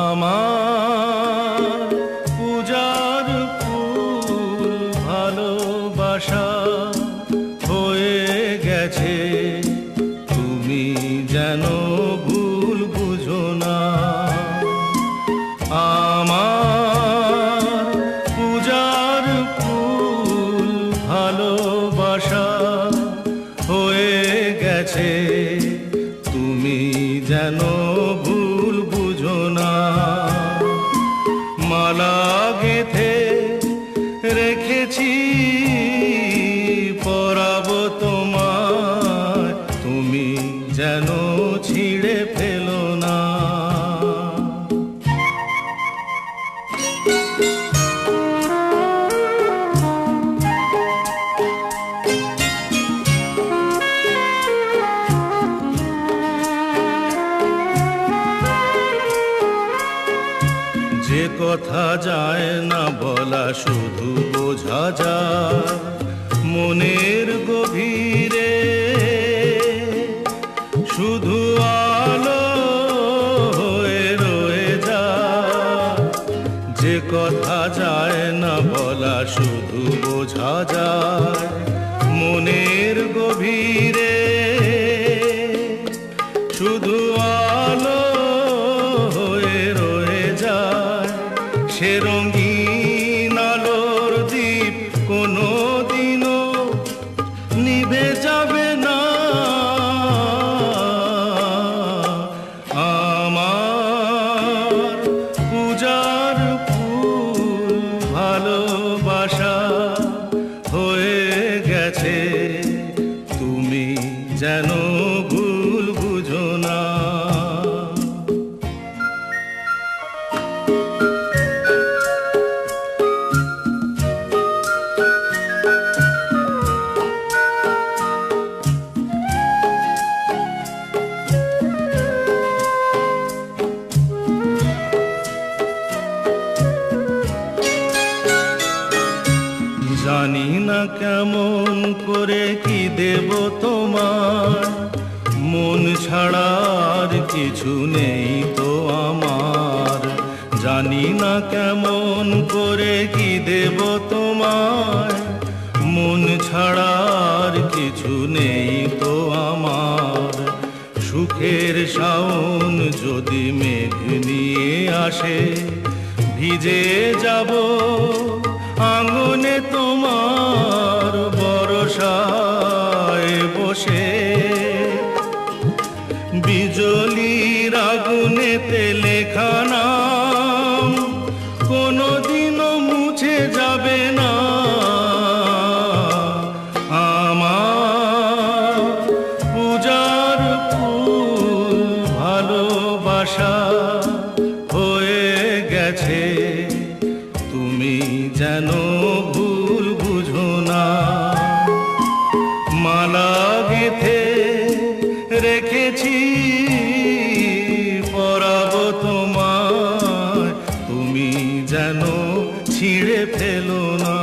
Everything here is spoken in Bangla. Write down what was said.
আমার পূজার ফুল ভালোবাসা হয়ে গেছে, তুমি যেন ভুল বুঝো না। আমার পূজার ফুল ভালোবাসা হয়ে গেছে, তুমি যেন ভুল বুঝো না। মালা গেঁথে রেখেছি পরাবো তোমায়, তুমি যেন ছিঁড়ে ফেলো না। যে কথা যায় না বলা শুধু বোঝা যায় মনের গভীরে, শুধু আলো হয়ে রয়ে যায়। যে কথা যায় না বলা শুধু বোঝা যায় মনের গভীরে, শুধু আলো হয়ে রয়ে যায়। সে রঙিন আলোর দ্বীপ কোনো দিনও নিভে যাবে না। আমার পূজার ফুল ভালোবাসা হয়ে গেছে, তুমি যেন ভুল বুঝো না। জানি না কেমন করে কি দেব তোমার, মন ছাড়ার কিছু নেই তো আমার। জানি না কেমন করে কি দেব তোমার, মন ছাড়ার কিছু নেই তো আমার। সুখের শাওন যদি মেঘ নিয়ে আসে, ভিজে যাব আঙ্গনে তোমার বরসায় বসে। বিজলির আগুনেতে লেখা নাম কোনোদিনও মুছে যাবে না। আমার পূজার ফুল ভালোবাসা হয়ে গেছে, তুমি যেন ভুল বুঝো না। মালা গেঁথে রেখেছি পরাবো তোমায়, তুমি যেন ছিঁড়ে ফেলো না।